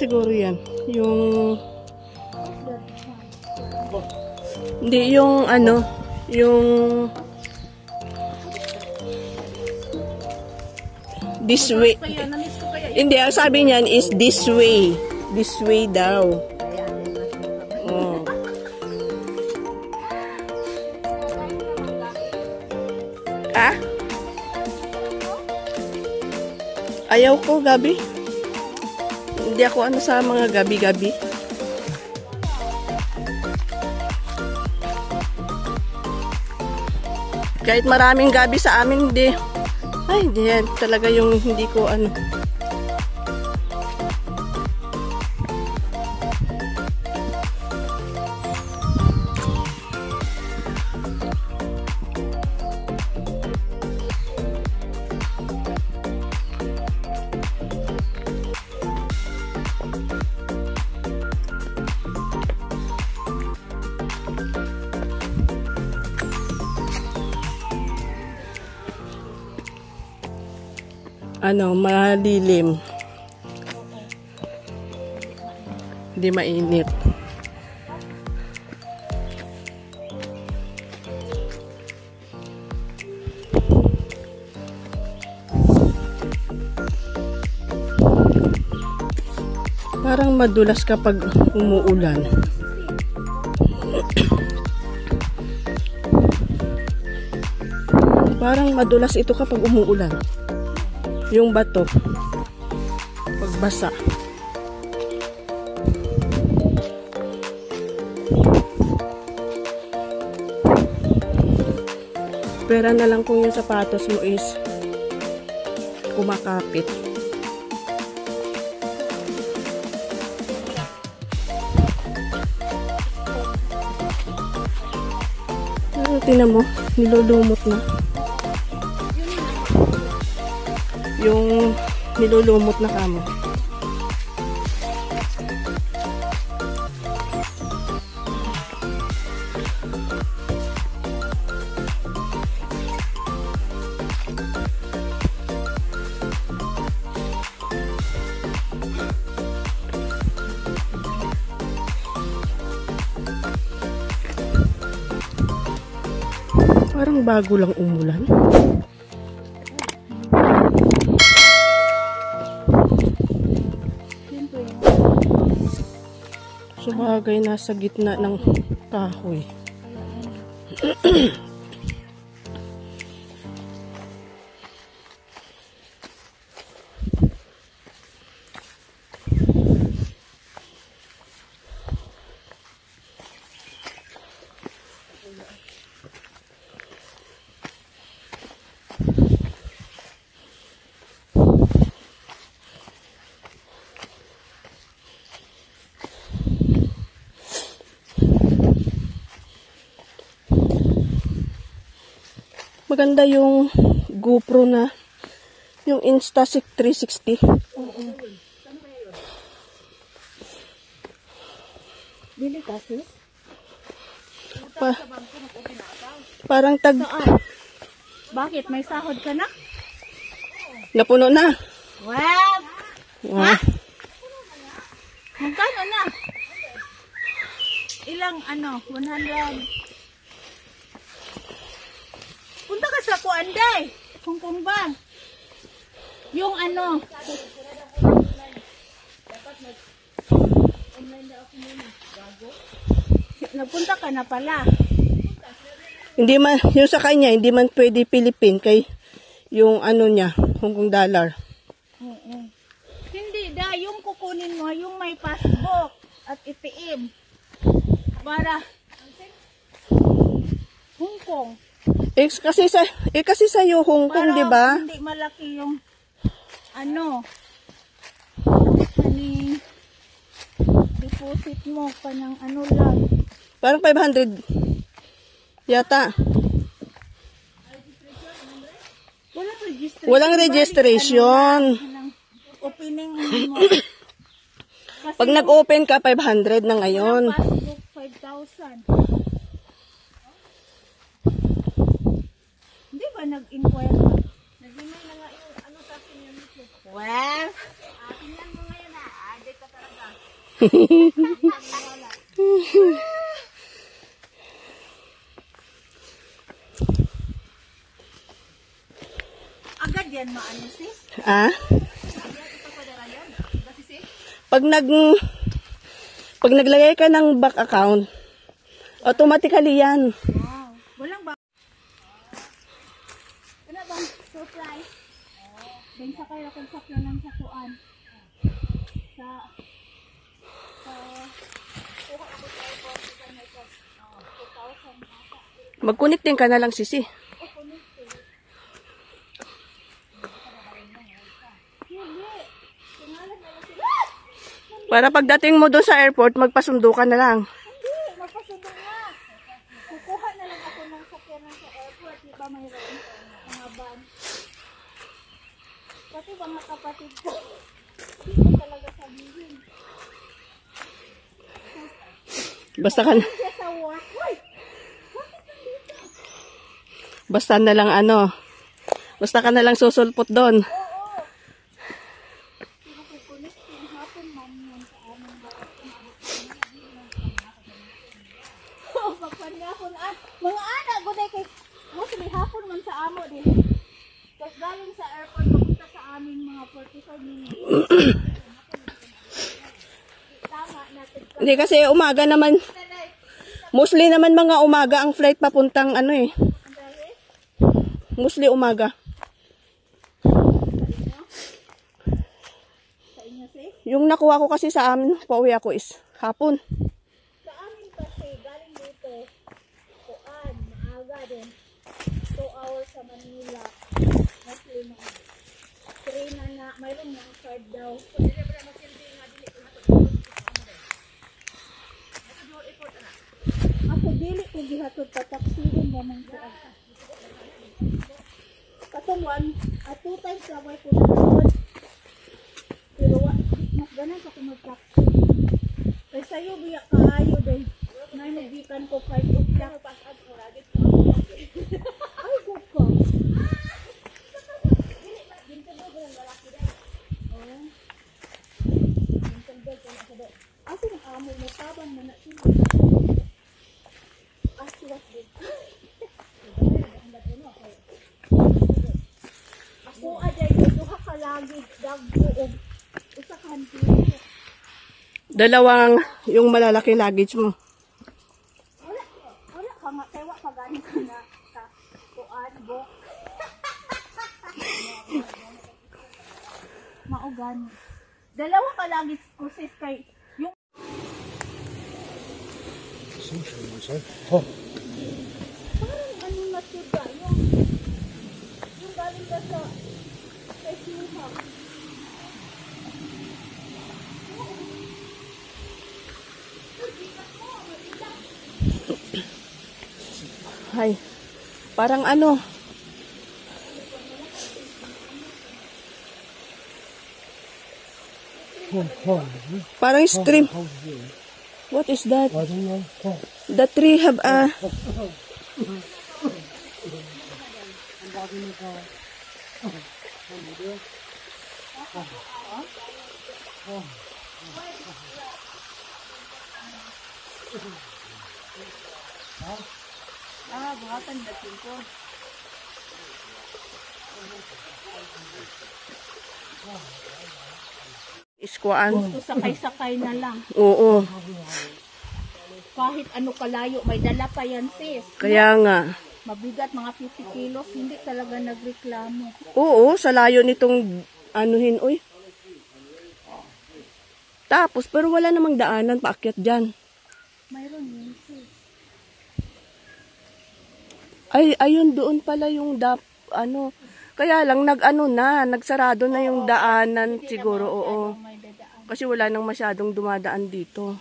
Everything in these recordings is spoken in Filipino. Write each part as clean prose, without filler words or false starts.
siguro yan. Yung... Hindi, yung ano, yung... This way. Hindi, ang sabi niyan is this way. This way daw. Oh. Ah? Ayaw ko, gabi. Hindi ako ano sa mga gabi-gabi. Kahit maraming gabi sa amin, hindi. Ay, hindi yan. Talaga yung hindi ko ano. Ano, malilim. Hindi mainit. Parang madulas kapag umuulan. Parang madulas ito kapag umuulan. Yung bato pagbasa. Pera na lang kung yung sapatos mo is kumakapit. Tingnan mo, nilulumot na. Yung nilulumot na kamo. Parang bago lang umulan. Subagay nasa gitna ng kahoy. Maganda yung GoPro na yung Instasic 360. Bili kasi? Parang tag... Bakit? May sahod ka na? Napuno na. Wow! Ha? Magkano na? Ilang ano? 100? Punta ka sa Kuanday. Hongkong ba? Yung ano? Nagpunta ka na pala. Hindi man, yung sa kanya, hindi man pwede Philippine kay yung ano niya, Hong Kong dollar. Hindi da, yung kukunin mo, yung may passbook at ATM. Para Hong Kong. Kasi sa iyo Hong Kong, 'di ba? Hindi malaki yung ano. Deposit mo kanang ano lang. Parang 500 yata. Walang registration. Opening mo. Pag nag-open ka 500 na ngayon. Passbook 5,000. Hindi ba nag-inquire ka? Nag-email na nga yung ano Well, tingnan mo ngayon ha. Adik ka talaga. Agad yan maano sis? Ah? Ito pa dara yan. Kasi sis? Pag naglagay ka ng bank account, automatically yan. Wow. Walang ba? Ano bang surprise? Din sa kayo kung sakyo ng sakuan. Sa kuha ako sa airport sa may 2,000 Mag-connecting ka na lang, sisi. Para pagdating mo doon sa airport, magpasundo ka na lang. Hindi, magpasundo na. Kukuha na lang ako ng sakyanan sa airport. Di ba mayroon mga van? Pati mga kapatid ko. Hindi ko talaga sabihin. Basta ka na, Kaya sa work, uy! basta na lang ano. Basta ka na lang susulpot doon. Pinukukulit yung hapon man yun sa aming barat. Oo, magpanihapon. Mga anak, guday kay mostly hapon man sa amo din. Tapos galing sa airport, papunta sa aming mga 45 minutes. Tama natin. Hindi kasi umaga naman. Mostly naman mga umaga ang flight papuntang ano eh. Mostly umaga. Sa inyo, sis? Yung nakuha ko kasi sa amin, pauwi ako is hapon. Sa amin kasi, galing dito, kuan, maaga din. 2 hours sa Manila. Mostly mga 3 na mayroon mga card daw. Ako dili kung gihatod pa taksihin naman ko. Katong 2 times laway ko na doon. Pero mas ganan sa kumag-taxi. Kaya sa'yo biya kaayo din. Nainagikan ko 5 o'clock. Ay, good ka. Ako ng amo mo, tabang na sila. Sila din. Ako aday ko, duha ka lagi, dagbo o isa ka hantino. Dalawang yung malalaki luggage mo. Wala ka nga, kaya ka gani ka na sa kuan, bo. Maugani. Dalawa ka lagi ko sis kay yung parang ano na siya yung galing ka sa Sinuha. Hay. Parang ano. Parang stream. What is that? The tree have a... Buhatan natin ko. Iskuan. Sakay-sakay na lang. Oo. Kahit ano kalayo, may dala pa yan sis. Kaya nga. Mabigat, mga 50 kilos, hindi talaga nagreklamo. Oo, sa layo nitong anuhin, uy. Tapos, pero wala namang daanan paakyat dyan. Mayroon yun sis. Ay, ayun doon pala yung ano. Kaya lang nagsarado na yung daanan siguro, oo. May dadaan. Kasi wala nang masyadong dumadaan dito.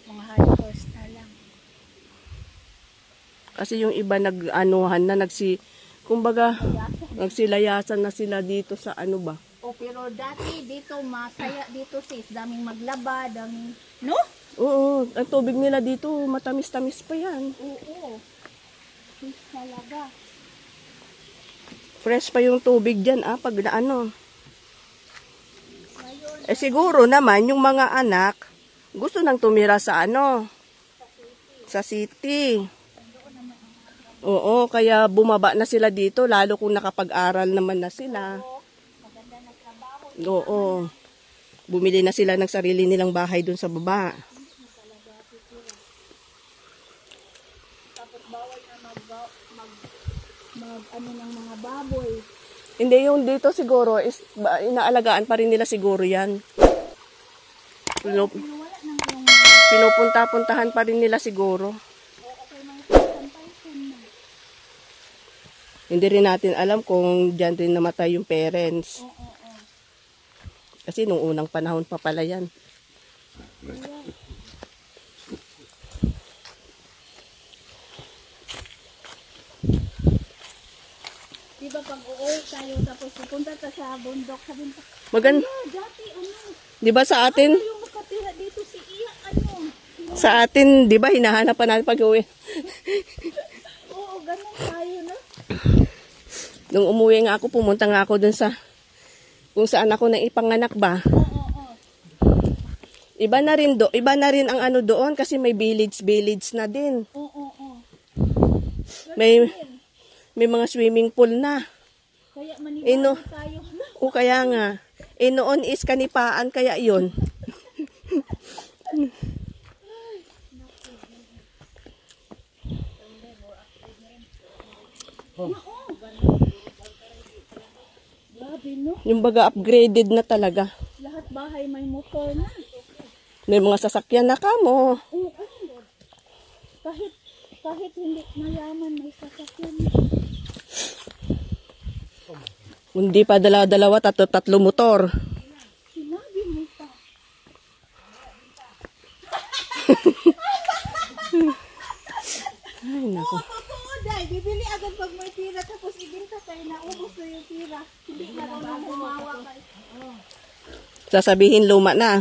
Mga hikers na lang. Kasi yung iba nag-anuhan na, kumbaga, nagsilayasan na sila dito sa ano ba. O pero dati dito, masaya dito sis. Daming maglaba, daming... No? Oo, ang tubig nila dito, matamis-tamis pa yan. Oo. Sis talaga. Fresh pa yung tubig dyan, pag na ano. Eh siguro naman, yung mga anak, gusto nang tumira sa ano, sa city. Oo, kaya bumaba na sila dito, lalo kung nakapag-aral naman na sila. Oo. Bumili na sila ng sarili nilang bahay dun sa baba. Tapos bawal na ano ng mga baboy. Hindi, yung dito siguro, inaalagaan pa rin nila siguro yan. Wala nang yung Pinupunta-puntahan pa rin nila siguro. okay mga 1,000 na. Hindi rin natin alam kung dyan rin namatay yung parents. Oo. Kasi nung unang panahon pa pala yan. Diba pag uuwi tayo tapos pupunta ta sa bundok, sabi mo, dati ano, Di ba sa atin, yung makatira dito si Iya, ano. sa atin, di ba hinahanap pa natin pag-uwi? Oo, ganun tayo na. Nung umuwi nga ako, pumunta nga ako dun sa, kung saan ako nang ipanganak ba. Oo. Iba na rin ang ano doon kasi may village na din. Oo. May mga swimming pool na. Kaya maniwala tayo. O kaya nga, noon is kanipaan kaya yun. Grabe, no? Yung baga upgraded na talaga. Lahat bahay may motor na. May mga sasakyan na kamo. Oo. Kahit hindi mayaman, may sasakyan. Hindi pa dalawa, tatlo motor. Sinabi mo pa. Ay, nako. Totoo, Day. Bibili agad pag may tira tapos ibinta tayo na ubos na yung tira. Hindi na rin humawa ka. Sasabihin luma na.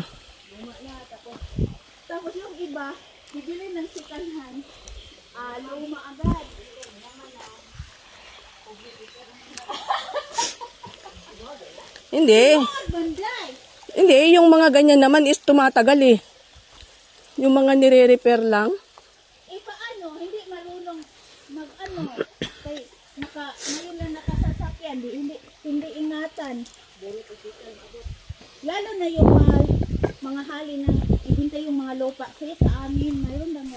Tapos yung iba, bibili ng sikanhan. Luma agad. Hindi. Banday. Hindi, yung mga ganyan naman is tumatagal eh. Yung mga nire-repair lang. Paano? Hindi marunong mag-ano. Ngayon lang nakasasakyan. Hindi ingatan. Lalo na yung mga hali na ibinta yung mga lupa. Kaya sa amin, mayroon lang